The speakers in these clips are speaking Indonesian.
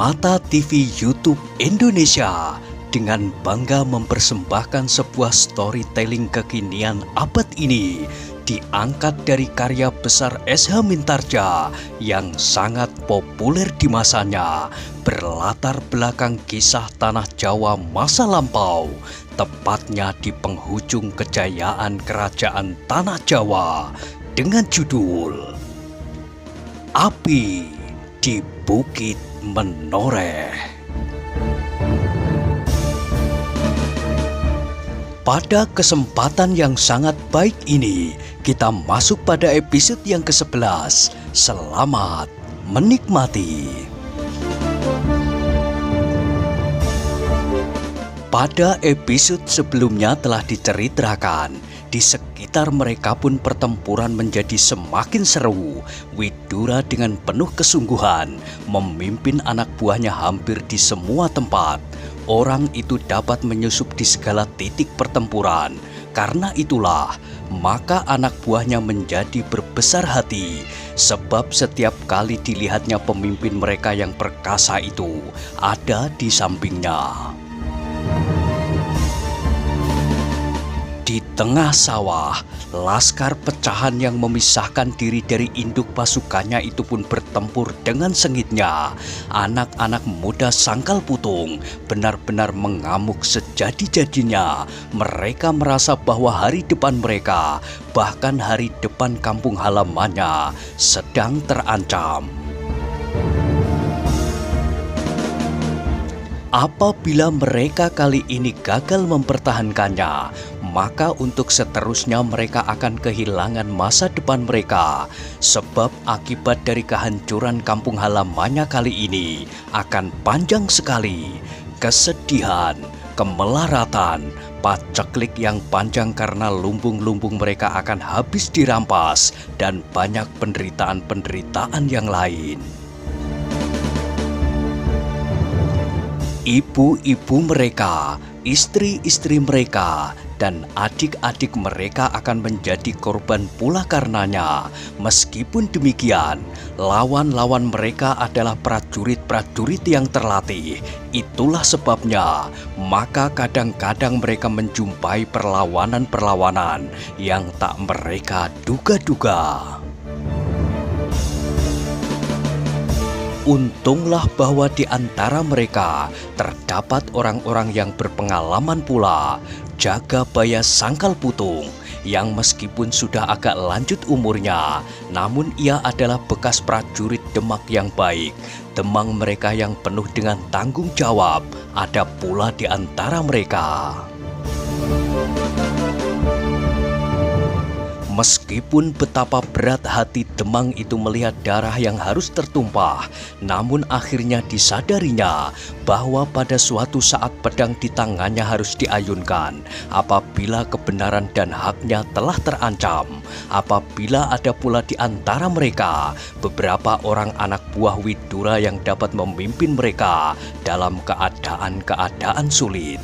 Mata TV YouTube Indonesia dengan bangga mempersembahkan sebuah storytelling kekinian abad ini diangkat dari karya besar S.H. Mintardja yang sangat populer di masanya, berlatar belakang kisah tanah Jawa masa lampau, tepatnya di penghujung kejayaan kerajaan tanah Jawa dengan judul Api di Bukit Menoreh. Pada kesempatan yang sangat baik ini, kita masuk pada episode yang ke-11. Selamat menikmati. Pada episode sebelumnya telah diceritakan, di sekitar mereka pun pertempuran menjadi semakin seru. Widura dengan penuh kesungguhan memimpin anak buahnya hampir di semua tempat. Orang itu dapat menyusup di segala titik pertempuran. Karena itulah, maka anak buahnya menjadi berbesar hati. Sebab setiap kali dilihatnya pemimpin mereka yang perkasa itu ada di sampingnya. Di tengah sawah, laskar pecahan yang memisahkan diri dari induk pasukannya itu pun bertempur dengan sengitnya. Anak-anak muda Sangkal Putung benar-benar mengamuk sejadi-jadinya. Mereka merasa bahwa hari depan mereka, bahkan hari depan kampung halamannya, sedang terancam. Apabila mereka kali ini gagal mempertahankannya, maka untuk seterusnya mereka akan kehilangan masa depan mereka. Sebab akibat dari kehancuran kampung halamannya kali ini akan panjang sekali. Kesedihan, kemelaratan, paceklik yang panjang karena lumbung-lumbung mereka akan habis dirampas, dan banyak penderitaan-penderitaan yang lain. Ibu-ibu mereka, istri-istri mereka, dan adik-adik mereka akan menjadi korban pula karenanya. Meskipun demikian, lawan-lawan mereka adalah prajurit-prajurit yang terlatih. Itulah sebabnya, maka kadang-kadang mereka menjumpai perlawanan-perlawanan yang tak mereka duga-duga. Untunglah bahwa di antara mereka terdapat orang-orang yang berpengalaman pula. Jagabaya Sangkal Putung yang meskipun sudah agak lanjut umurnya, namun ia adalah bekas prajurit Demak yang baik. Demang mereka yang penuh dengan tanggung jawab ada pula di antara mereka. Meskipun betapa berat hati Demang itu melihat darah yang harus tertumpah, namun akhirnya disadarinya bahwa pada suatu saat pedang di tangannya harus diayunkan apabila kebenaran dan haknya telah terancam. Apabila ada pula di antara mereka beberapa orang anak buah Widura yang dapat memimpin mereka dalam keadaan-keadaan sulit.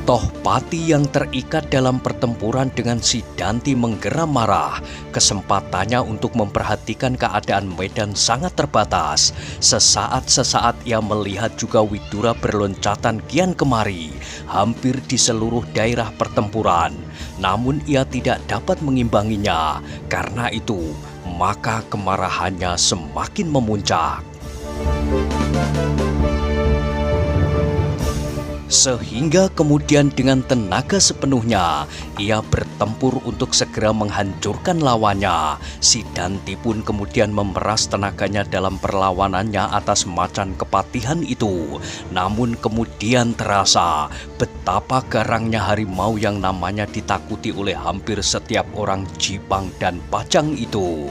Tohpati yang terikat dalam pertempuran dengan si Danti menggeram marah. Kesempatannya untuk memperhatikan keadaan medan sangat terbatas. Sesaat-sesaat ia melihat juga Widura berloncatan kian kemari, hampir di seluruh daerah pertempuran. Namun ia tidak dapat mengimbanginya. Karena itu, maka kemarahannya semakin memuncak. Sehingga kemudian dengan tenaga sepenuhnya, ia bertempur untuk segera menghancurkan lawannya. Si Danti pun kemudian memeras tenaganya dalam perlawanannya atas macan kepatihan itu. Namun kemudian terasa betapa garangnya harimau yang namanya ditakuti oleh hampir setiap orang Jipang dan Pajang itu.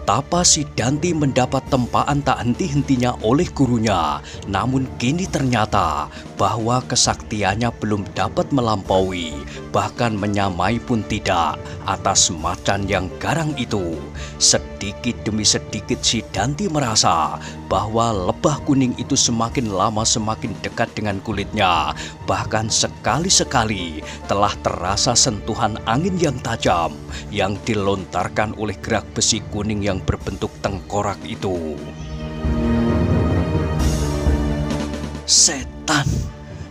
betapa Sidanti mendapat tempaan tak henti-hentinya oleh gurunya. Namun kini ternyata bahwa kesaktiannya belum dapat melampaui, bahkan menyamai pun tidak, atas macan yang garang itu. Sedikit demi sedikit Sidanti merasa bahwa lebah kuning itu semakin lama semakin dekat dengan kulitnya. Bahkan sekali-sekali telah terasa sentuhan angin yang tajam yang dilontarkan oleh gerak besi kuning yang berbentuk tengkorak itu. Setan!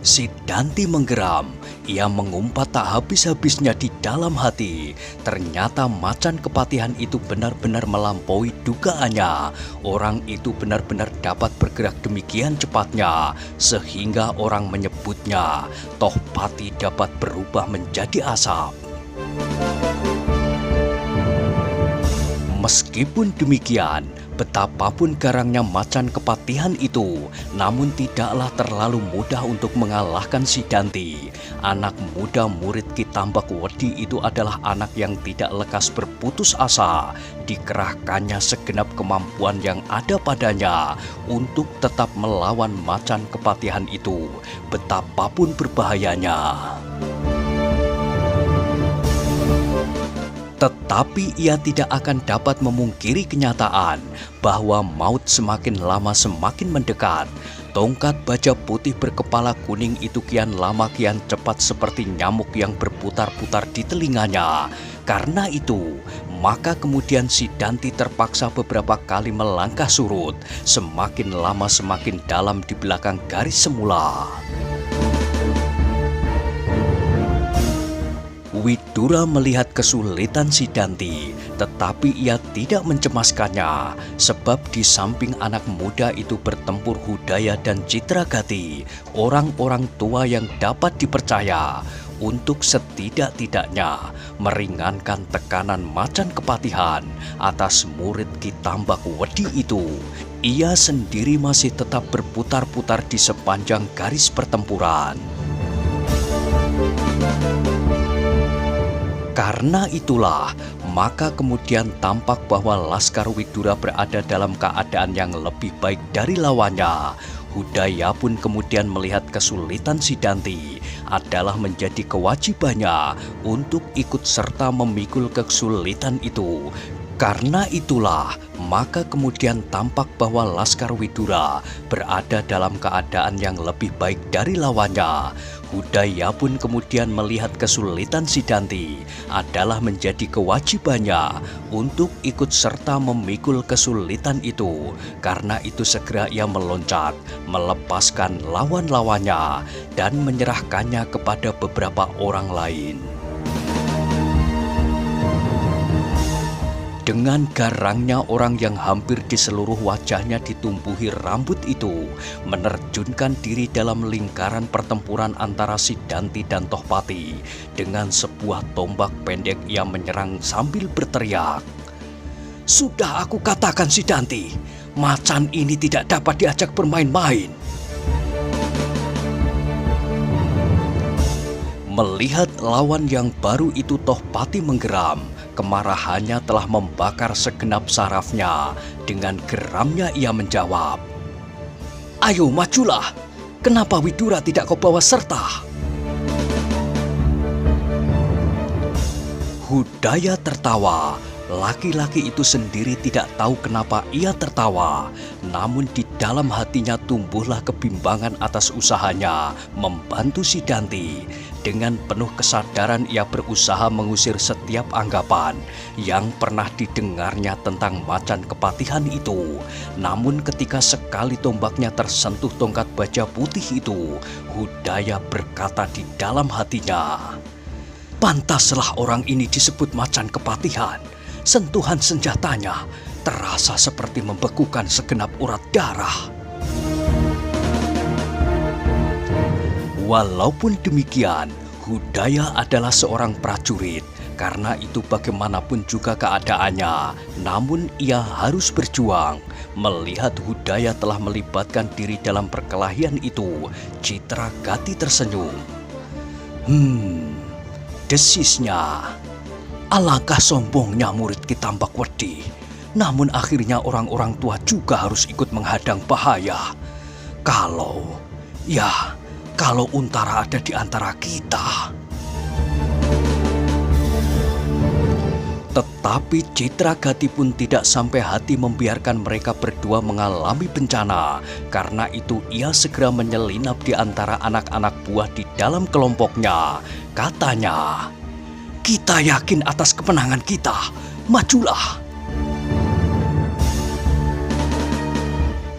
Sidanti menggeram. Ia mengumpat tak habis-habisnya di dalam hati. Ternyata macan kepatihan itu benar-benar melampaui dugaannya. Orang itu benar-benar dapat bergerak demikian cepatnya, sehingga orang menyebutnya Tohpati dapat berubah menjadi asap. Meskipun demikian, betapapun garangnya macan kepatihan itu, namun tidaklah terlalu mudah untuk mengalahkan Sidanti. Anak muda murid Ki Tambakwedi itu adalah anak yang tidak lekas berputus asa. Dikerahkannya segenap kemampuan yang ada padanya untuk tetap melawan macan kepatihan itu, betapapun berbahayanya. Tetapi ia tidak akan dapat memungkiri kenyataan bahwa maut semakin lama semakin mendekat. Tongkat baja putih berkepala kuning itu kian lama kian cepat seperti nyamuk yang berputar-putar di telinganya. Karena itu, maka kemudian Sidanti terpaksa beberapa kali melangkah surut, semakin lama semakin dalam di belakang garis semula. Widura melihat kesulitan Sidanti, tetapi ia tidak mencemaskannya, sebab di samping anak muda itu bertempur Hudaya dan Citragati, orang-orang tua yang dapat dipercaya untuk setidak-tidaknya meringankan tekanan macan kepatihan atas murid Ki Tambakwedi itu. Ia sendiri masih tetap berputar-putar di sepanjang garis pertempuran. Karena itulah, maka kemudian tampak bahwa Laskar Widura berada dalam keadaan yang lebih baik dari lawannya. Hudaya pun kemudian melihat kesulitan Sidanti adalah menjadi kewajibannya untuk ikut serta memikul kesulitan itu. Karena itulah, maka kemudian tampak bahwa Laskar Widura berada dalam keadaan yang lebih baik dari lawannya. Hudaya pun kemudian melihat kesulitan Sidanti adalah menjadi kewajibannya untuk ikut serta memikul kesulitan itu. Karena itu segera ia meloncat, melepaskan lawan-lawannya dan menyerahkannya kepada beberapa orang lain. Dengan garangnya orang yang hampir di seluruh wajahnya ditumbuhi rambut itu menerjunkan diri dalam lingkaran pertempuran antara Sidanti dan Tohpati. Dengan sebuah tombak pendek ia menyerang sambil berteriak, "Sudah aku katakan Sidanti, macan ini tidak dapat diajak bermain-main." Melihat lawan yang baru itu, Tohpati menggeram. Kemarahannya telah membakar segenap sarafnya. Dengan geramnya ia menjawab, "Ayo majulah, kenapa Widura tidak kau bawa serta?" Hudaya tertawa. Laki-laki itu sendiri tidak tahu kenapa ia tertawa. Namun di dalam hatinya tumbuhlah kebimbangan atas usahanya membantu Sidanti. Dengan penuh kesadaran ia berusaha mengusir setiap anggapan yang pernah didengarnya tentang macan kepatihan itu. Namun ketika sekali tombaknya tersentuh tongkat baja putih itu, Hudaya berkata di dalam hatinya, "Pantaslah orang ini disebut macan kepatihan. Sentuhan senjatanya terasa seperti membekukan segenap urat darah." Walaupun demikian, Hudaya adalah seorang prajurit. Karena itu bagaimanapun juga keadaannya, namun ia harus berjuang. Melihat Hudaya telah melibatkan diri dalam perkelahian itu, Citragati tersenyum. Desisnya. Alangkah sombongnya murid Ki Tambakwedi. namun akhirnya orang-orang tua juga harus ikut menghadang bahaya. Kalau Untara ada di antara kita. Tetapi Citragati pun tidak sampai hati membiarkan mereka berdua mengalami bencana. Karena itu ia segera menyelinap di antara anak-anak buah di dalam kelompoknya. Katanya, "Kita yakin atas kemenangan kita, majulah."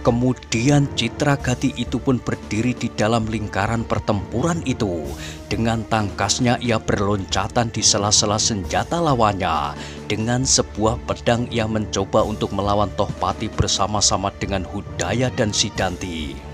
Kemudian Citragati itu pun berdiri di dalam lingkaran pertempuran itu. Dengan tangkasnya ia berloncatan di sela-sela senjata lawannya. Dengan sebuah pedang ia mencoba untuk melawan Tohpati bersama-sama dengan Hudaya dan Sidanti.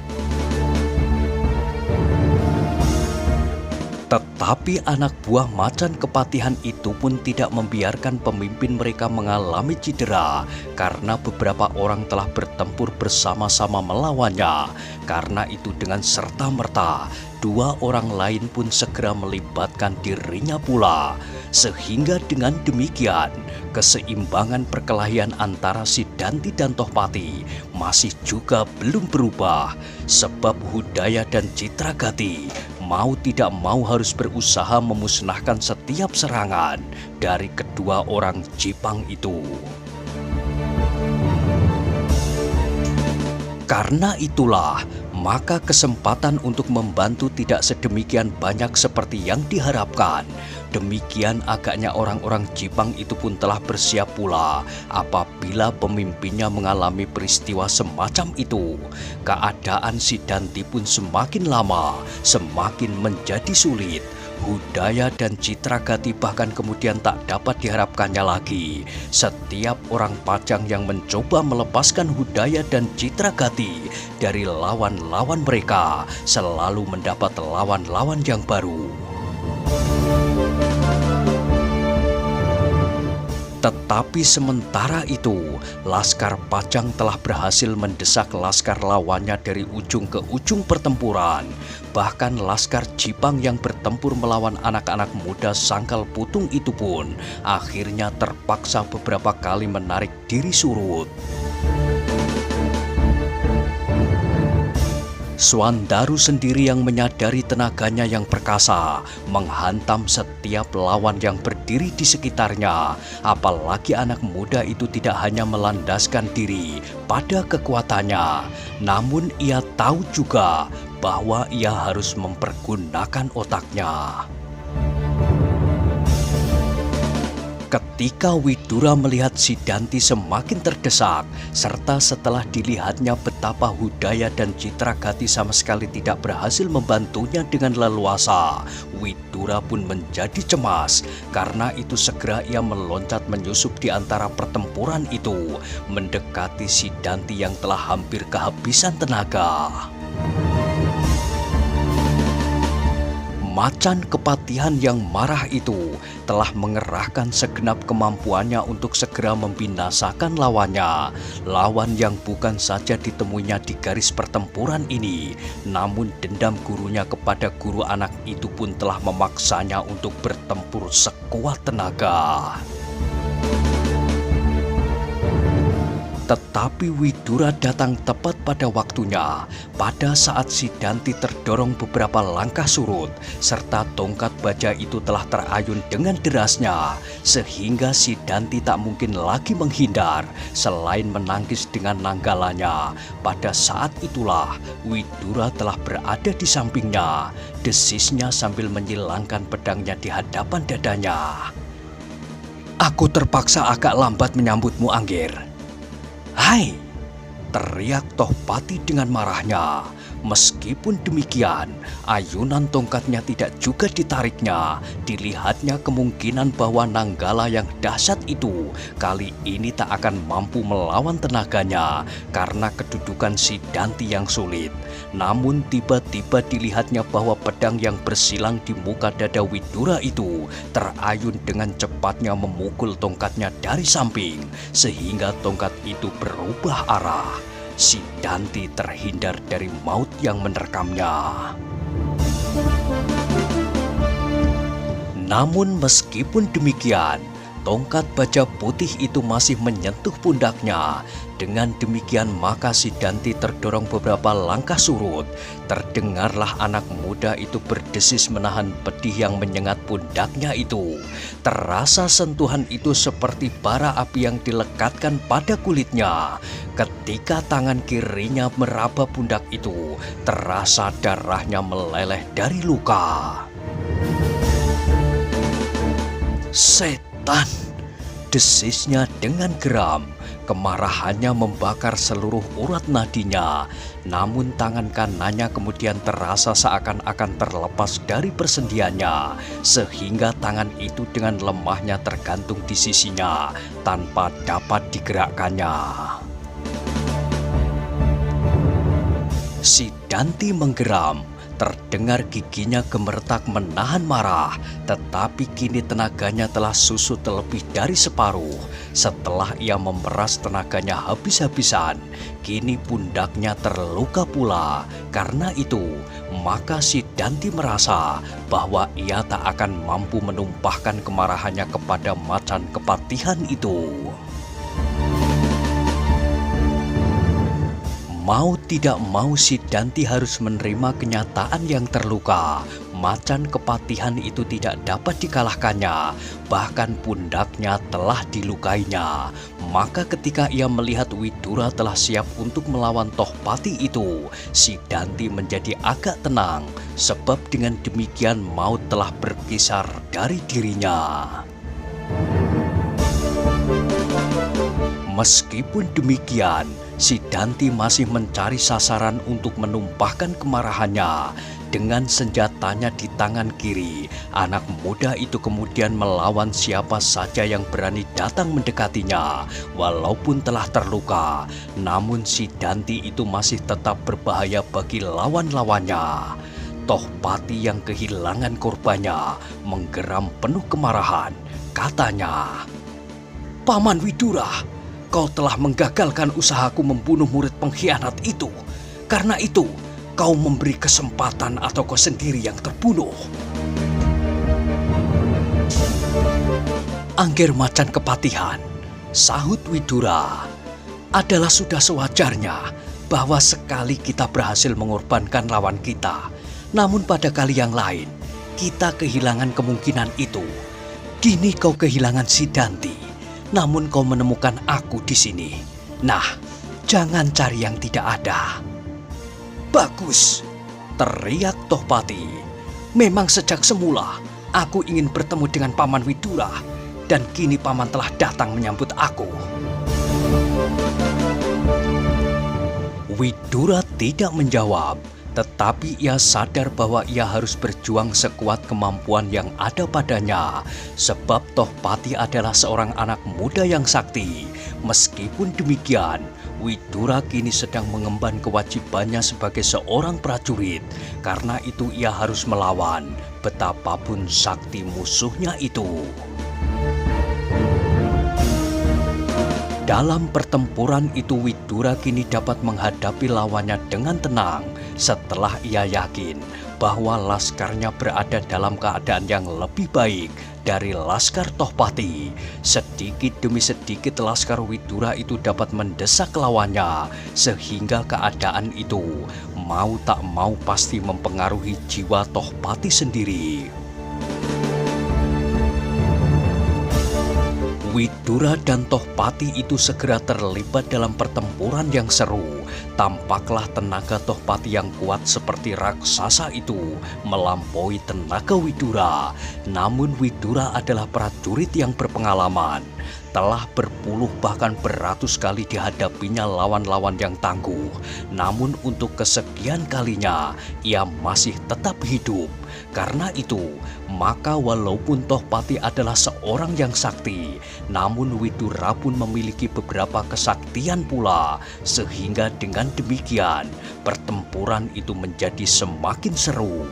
Tetapi anak buah macan kepatihan itu pun tidak membiarkan pemimpin mereka mengalami cedera karena beberapa orang telah bertempur bersama-sama melawannya. Karena itu dengan serta-merta, dua orang lain pun segera melibatkan dirinya pula. Sehingga dengan demikian, keseimbangan perkelahian antara Sidanti dan Tohpati masih juga belum berubah. Sebab Hudaya dan Citragati mau tidak mau harus berusaha memusnahkan setiap serangan dari kedua orang Jipang itu. Karena itulah, maka kesempatan untuk membantu tidak sedemikian banyak seperti yang diharapkan. Demikian agaknya orang-orang Jipang itu pun telah bersiap pula apabila pemimpinnya mengalami peristiwa semacam itu. Keadaan Sidanti pun semakin lama, semakin menjadi sulit. Hudaya dan Citragati bahkan kemudian tak dapat diharapkannya lagi. Setiap orang Pajang yang mencoba melepaskan Hudaya dan Citragati dari lawan-lawan mereka selalu mendapat lawan-lawan yang baru. Tetapi sementara itu, Laskar Pajang telah berhasil mendesak laskar lawannya dari ujung ke ujung pertempuran. Bahkan Laskar Jipang yang bertempur melawan anak-anak muda Sangkal Putung itu pun akhirnya terpaksa beberapa kali menarik diri surut. Swandaru sendiri yang menyadari tenaganya yang perkasa menghantam setiap lawan yang berdiri di sekitarnya. Apalagi anak muda itu tidak hanya melandaskan diri pada kekuatannya, namun ia tahu juga bahwa ia harus mempergunakan otaknya. Ketika Widura melihat Sidanti semakin terdesak, serta setelah dilihatnya betapa Hudaya dan Citragati sama sekali tidak berhasil membantunya dengan leluasa, Widura pun menjadi cemas. Karena itu segera ia meloncat menyusup di antara pertempuran itu, mendekati Sidanti yang telah hampir kehabisan tenaga. Macan kepatihan yang marah itu telah mengerahkan segenap kemampuannya untuk segera membinasakan lawannya. Lawan yang bukan saja ditemuinya di garis pertempuran ini, namun dendam gurunya kepada guru anak itu pun telah memaksanya untuk bertempur sekuat tenaga. Tetapi Widura datang tepat pada waktunya, pada saat Sidanti terdorong beberapa langkah surut, serta tongkat baja itu telah terayun dengan derasnya, sehingga Sidanti tak mungkin lagi menghindar, selain menangkis dengan nanggalannya. Pada saat itulah, Widura telah berada di sampingnya, desisnya sambil menyilangkan pedangnya di hadapan dadanya. "Aku terpaksa agak lambat menyambutmu, Anggir." "Hai!" teriak Tohpati dengan marahnya. Meskipun demikian, ayunan tongkatnya tidak juga ditariknya. Dilihatnya kemungkinan bahwa Nanggala yang dahsyat itu kali ini tak akan mampu melawan tenaganya karena kedudukan Sidanti yang sulit. Namun tiba-tiba dilihatnya bahwa pedang yang bersilang di muka dada Widura itu terayun dengan cepatnya memukul tongkatnya dari samping, sehingga tongkat itu berubah arah. Sidanti terhindar dari maut yang menerkamnya. Namun meskipun demikian, tongkat baja putih itu masih menyentuh pundaknya. Dengan demikian maka si Danti terdorong beberapa langkah surut. Terdengarlah anak muda itu berdesis menahan pedih yang menyengat pundaknya itu. Terasa sentuhan itu seperti bara api yang dilekatkan pada kulitnya. Ketika tangan kirinya meraba pundak itu, terasa darahnya meleleh dari luka. "Setan!" desisnya dengan geram. Kemarahannya membakar seluruh urat nadinya. Namun tangan kanannya kemudian terasa seakan-akan terlepas dari persendiannya, sehingga tangan itu dengan lemahnya tergantung di sisinya tanpa dapat digerakkannya. Si Danti menggeram. Terdengar giginya gemeretak menahan marah, tetapi kini tenaganya telah susut lebih dari separuh. Setelah ia memeras tenaganya habis-habisan, kini pundaknya terluka pula. Karena itu, maka si Danti merasa bahwa ia tak akan mampu menumpahkan kemarahannya kepada macan kepatihan itu. Mau tidak mau si Danti harus menerima kenyataan yang terluka. Macan kepatihan itu tidak dapat dikalahkannya, bahkan pundaknya telah dilukainya. Maka ketika ia melihat Widura telah siap untuk melawan Tohpati itu, si Danti menjadi agak tenang, sebab dengan demikian maut telah berkisar dari dirinya. Meskipun demikian, si Danti masih mencari sasaran untuk menumpahkan kemarahannya. Dengan senjatanya di tangan kiri, anak muda itu kemudian melawan siapa saja yang berani datang mendekatinya. Walaupun telah terluka, namun si Danti itu masih tetap berbahaya bagi lawan-lawannya. Tohpati yang kehilangan korbannya menggeram penuh kemarahan. Katanya, "Paman Widura, kau telah menggagalkan usahaku membunuh murid pengkhianat itu. Karena itu, kau memberi kesempatan atau kau sendiri yang terbunuh." "Angger macan kepatihan," sahut Widura, "adalah sudah sewajarnya bahwa sekali kita berhasil mengorbankan lawan kita, namun pada kali yang lain, kita kehilangan kemungkinan itu. Kini kau kehilangan si Danti, namun kau menemukan aku di sini. Nah, jangan cari yang tidak ada." "Bagus!" teriak Tohpati. "Memang sejak semula aku ingin bertemu dengan Paman Widura, dan kini Paman telah datang menyambut aku." Widura tidak menjawab, tetapi ia sadar bahwa ia harus berjuang sekuat kemampuan yang ada padanya, sebab Tohpati adalah seorang anak muda yang sakti. Meskipun demikian, Widura kini sedang mengemban kewajibannya sebagai seorang prajurit. Karena itu ia harus melawan betapapun sakti musuhnya itu. Dalam pertempuran itu Widura kini dapat menghadapi lawannya dengan tenang setelah ia yakin bahwa laskarnya berada dalam keadaan yang lebih baik dari laskar Tohpati. Sedikit demi sedikit laskar Widura itu dapat mendesak lawannya, sehingga keadaan itu mau tak mau pasti mempengaruhi jiwa Tohpati sendiri. Widura dan Tohpati itu segera terlibat dalam pertempuran yang seru. Tampaklah tenaga Tohpati yang kuat seperti raksasa itu melampaui tenaga Widura. Namun Widura adalah prajurit yang berpengalaman. Telah berpuluh bahkan beratus kali dihadapinya lawan-lawan yang tangguh. Namun untuk kesekian kalinya ia masih tetap hidup. Karena itu, maka walaupun Tohpati adalah seorang yang sakti, namun Widura pun memiliki beberapa kesaktian pula. Sehingga dengan demikian, pertempuran itu menjadi semakin seru.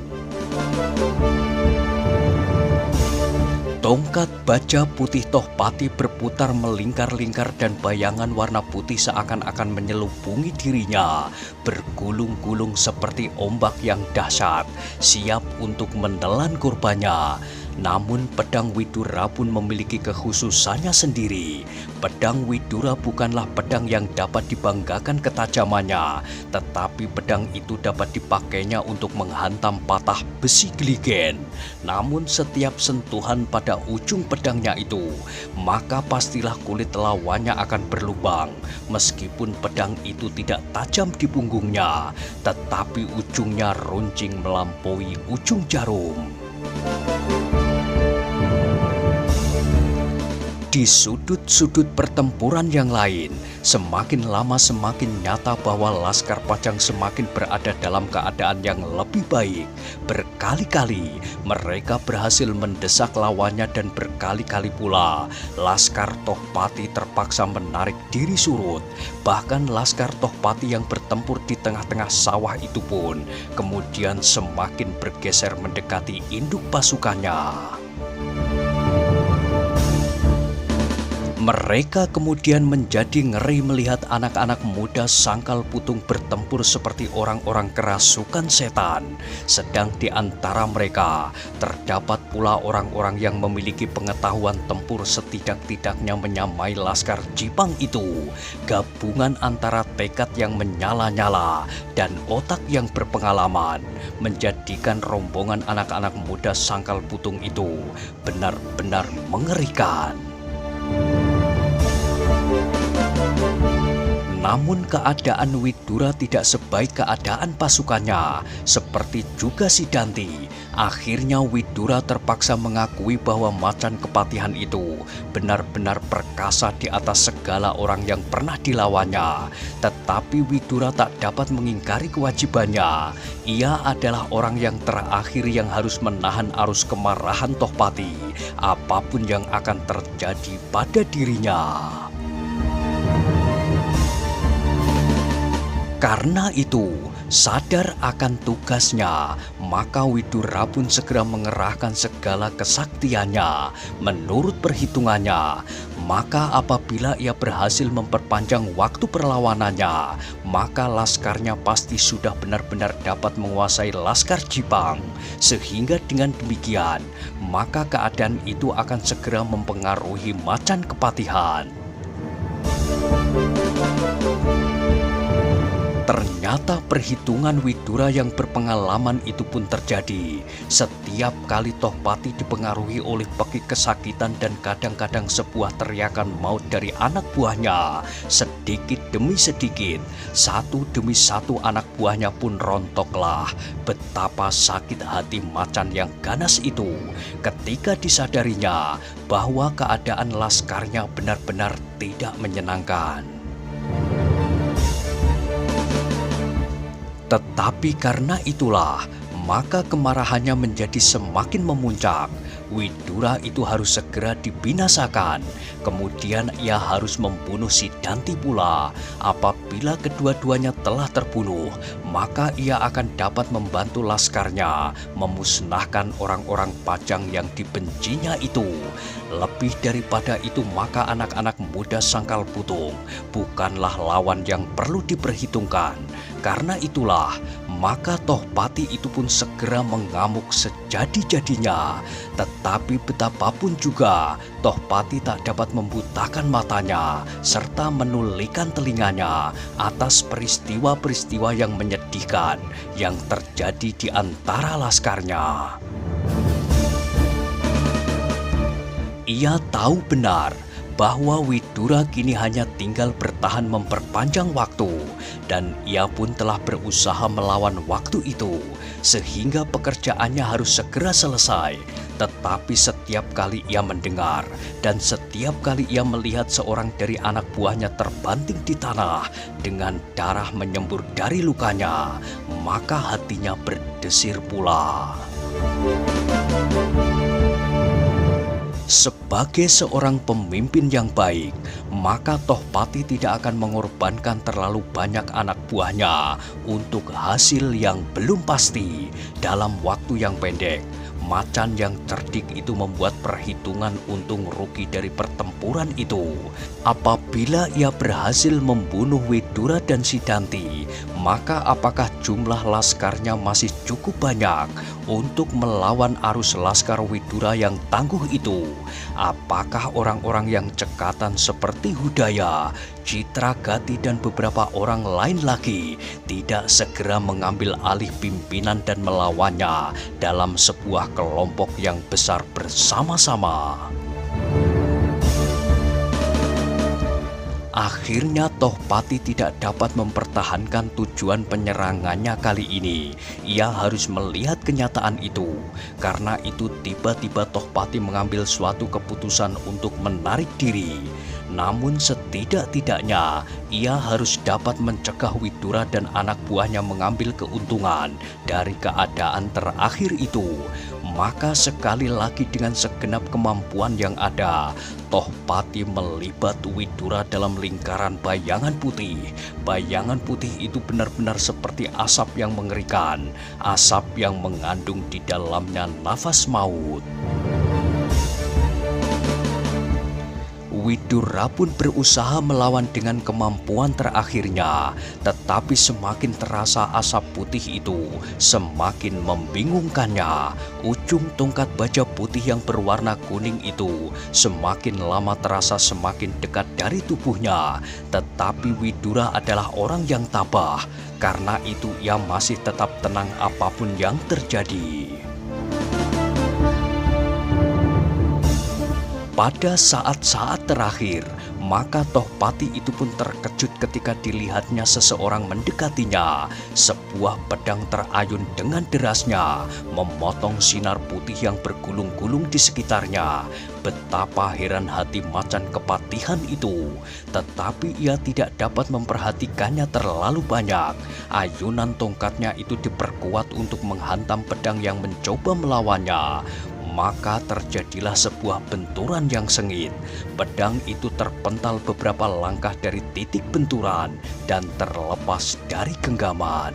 Tongkat baja putih Tohpati berputar melingkar-lingkar dan bayangan warna putih seakan-akan menyelubungi dirinya, bergulung-gulung seperti ombak yang dahsyat, siap untuk menelan korbannya. Namun pedang Widura pun memiliki kekhususannya sendiri. Pedang Widura bukanlah pedang yang dapat dibanggakan ketajamannya, tetapi pedang itu dapat dipakainya untuk menghantam patah besi geligen. Namun setiap sentuhan pada ujung pedangnya itu, maka pastilah kulit lawannya akan berlubang. Meskipun pedang itu tidak tajam di punggungnya, tetapi ujungnya runcing melampaui ujung jarum. Di sudut-sudut pertempuran yang lain, semakin lama semakin nyata bahwa Laskar Pajang semakin berada dalam keadaan yang lebih baik. Berkali-kali mereka berhasil mendesak lawannya dan berkali-kali pula Laskar Tohpati terpaksa menarik diri surut. Bahkan Laskar Tohpati yang bertempur di tengah-tengah sawah itu pun kemudian semakin bergeser mendekati induk pasukannya. Mereka kemudian menjadi ngeri melihat anak-anak muda Sangkal Putung bertempur seperti orang-orang kerasukan setan. Sedang di antara mereka terdapat pula orang-orang yang memiliki pengetahuan tempur setidak-tidaknya menyamai Laskar Jipang itu. Gabungan antara tekad yang menyala-nyala dan otak yang berpengalaman menjadikan rombongan anak-anak muda Sangkal Putung itu benar-benar mengerikan. Namun keadaan Widura tidak sebaik keadaan pasukannya, seperti juga Sidanti. Akhirnya Widura terpaksa mengakui bahwa Macan Kepatihan itu benar-benar perkasa di atas segala orang yang pernah dilawannya. Tetapi Widura tak dapat mengingkari kewajibannya. Ia adalah orang yang terakhir yang harus menahan arus kemarahan Tohpati, apapun yang akan terjadi pada dirinya. Karena itu, sadar akan tugasnya, maka Widura pun segera mengerahkan segala kesaktiannya. Menurut perhitungannya, maka apabila ia berhasil memperpanjang waktu perlawanannya, maka laskarnya pasti sudah benar-benar dapat menguasai Laskar Jipang. Sehingga dengan demikian, maka keadaan itu akan segera mempengaruhi Macan Kepatihan. Ternyata perhitungan Widura yang berpengalaman itu pun terjadi. Setiap kali Tohpati dipengaruhi oleh peki kesakitan dan kadang-kadang sebuah teriakan maut dari anak buahnya, sedikit demi sedikit, satu demi satu anak buahnya pun rontoklah. Betapa sakit hati Macan yang ganas itu ketika disadarinya bahwa keadaan laskarnya benar-benar tidak menyenangkan. Tetapi karena itulah, maka kemarahannya menjadi semakin memuncak. Widura itu harus segera dibinasakan. Kemudian ia harus membunuh Sidanti pula. Apabila kedua-duanya telah terbunuh, maka ia akan dapat membantu laskarnya memusnahkan orang-orang Pajang yang dibencinya itu. Lebih daripada itu, maka anak-anak muda Sangkal Putung bukanlah lawan yang perlu diperhitungkan. Karena itulah, maka Tohpati itu pun segera mengamuk sejadi-jadinya. Tetapi betapapun juga, Tohpati tak dapat membutakan matanya serta menulikan telinganya atas peristiwa-peristiwa yang menyedihkan yang terjadi di antara laskarnya. Ia tahu benar bahwa Widura kini hanya tinggal bertahan memperpanjang waktu, dan ia pun telah berusaha melawan waktu itu, sehingga pekerjaannya harus segera selesai. Tetapi setiap kali ia mendengar dan setiap kali ia melihat seorang dari anak buahnya terbanting di tanah dengan darah menyembur dari lukanya, maka hatinya berdesir pula. Sebagai seorang pemimpin yang baik, maka Tohpati tidak akan mengorbankan terlalu banyak anak buahnya untuk hasil yang belum pasti dalam waktu yang pendek. Macan yang cerdik itu membuat perhitungan untung rugi dari pertempuran itu. Apabila ia berhasil membunuh Widura dan Sidanti, maka apakah jumlah laskarnya masih cukup banyak untuk melawan arus Laskar Widura yang tangguh itu? Apakah orang-orang yang cekatan seperti Hudaya, Citragati dan beberapa orang lain lagi tidak segera mengambil alih pimpinan dan melawannya dalam sebuah kelompok yang besar bersama-sama? Akhirnya Tohpati tidak dapat mempertahankan tujuan penyerangannya kali ini. Ia harus melihat kenyataan itu. Karena itu tiba-tiba Tohpati mengambil suatu keputusan untuk menarik diri. Namun setidak-tidaknya ia harus dapat mencegah Widura dan anak buahnya mengambil keuntungan dari keadaan terakhir itu. Maka sekali lagi dengan segenap kemampuan yang ada, Tohpati melibat Widura dalam lingkaran bayangan putih. Bayangan putih itu benar-benar seperti asap yang mengerikan, asap yang mengandung di dalamnya nafas maut. Widura pun berusaha melawan dengan kemampuan terakhirnya, tetapi semakin terasa asap putih itu, semakin membingungkannya. Ujung tongkat baja putih yang berwarna kuning itu semakin lama terasa semakin dekat dari tubuhnya. Tetapi Widura adalah orang yang tabah, karena itu ia masih tetap tenang apapun yang terjadi. Pada saat-saat terakhir, maka Tohpati itu pun terkejut ketika dilihatnya seseorang mendekatinya. Sebuah pedang terayun dengan derasnya, memotong sinar putih yang bergulung-gulung di sekitarnya. Betapa heran hati Macan Kepatihan itu, tetapi ia tidak dapat memperhatikannya terlalu banyak. Ayunan tongkatnya itu diperkuat untuk menghantam pedang yang mencoba melawannya. Maka terjadilah sebuah benturan yang sengit. Pedang itu terpental beberapa langkah dari titik benturan dan terlepas dari genggaman.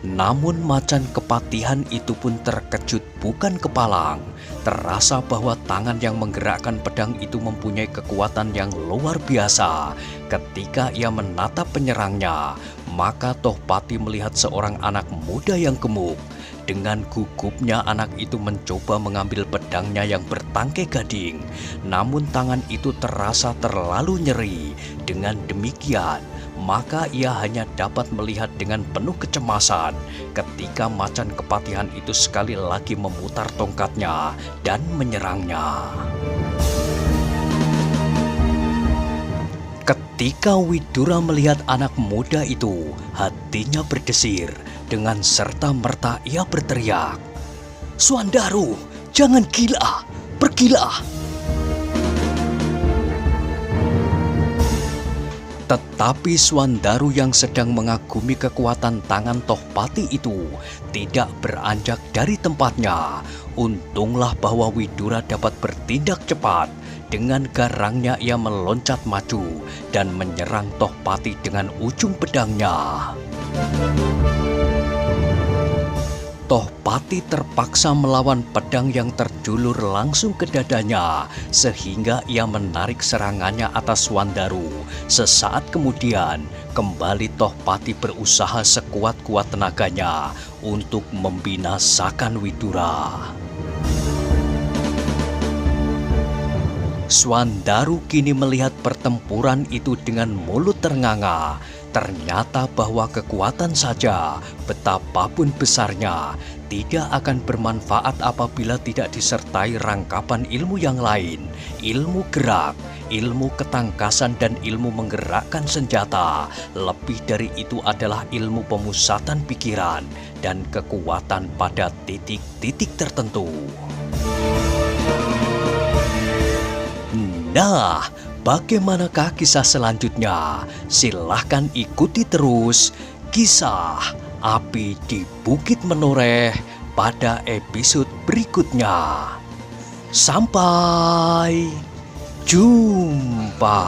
Namun Macan Kepatihan itu pun terkejut bukan kepalang. Terasa bahwa tangan yang menggerakkan pedang itu mempunyai kekuatan yang luar biasa. Ketika ia menatap penyerangnya, maka Tohpati melihat seorang anak muda yang gemuk. Dengan gugupnya anak itu mencoba mengambil pedangnya yang bertangkai gading. Namun tangan itu terasa terlalu nyeri. Dengan demikian, maka ia hanya dapat melihat dengan penuh kecemasan ketika Macan Kepatihan itu sekali lagi memutar tongkatnya dan menyerangnya. Ketika Widura melihat anak muda itu, hatinya berdesir. Dengan serta-merta ia berteriak, "Swandaru, jangan gila, pergilah!" Tetapi Swandaru yang sedang mengagumi kekuatan tangan Tohpati itu tidak beranjak dari tempatnya. Untunglah bahwa Widura dapat bertindak cepat. Dengan garangnya ia meloncat maju dan menyerang Tohpati dengan ujung pedangnya. Tohpati terpaksa melawan pedang yang terjulur langsung ke dadanya, sehingga ia menarik serangannya atas Swandaru. Sesaat kemudian, kembali Tohpati berusaha sekuat-kuat tenaganya untuk membinasakan Widura. Swandaru kini melihat pertempuran itu dengan mulut ternganga. Ternyata bahwa kekuatan saja, betapapun besarnya, tidak akan bermanfaat apabila tidak disertai rangkapan ilmu yang lain. Ilmu gerak, ilmu ketangkasan dan ilmu menggerakkan senjata. Lebih dari itu adalah ilmu pemusatan pikiran dan kekuatan pada titik-titik tertentu. Nah, bagaimanakah kisah selanjutnya? Silahkan ikuti terus kisah Api di Bukit Menoreh pada episode berikutnya. Sampai jumpa.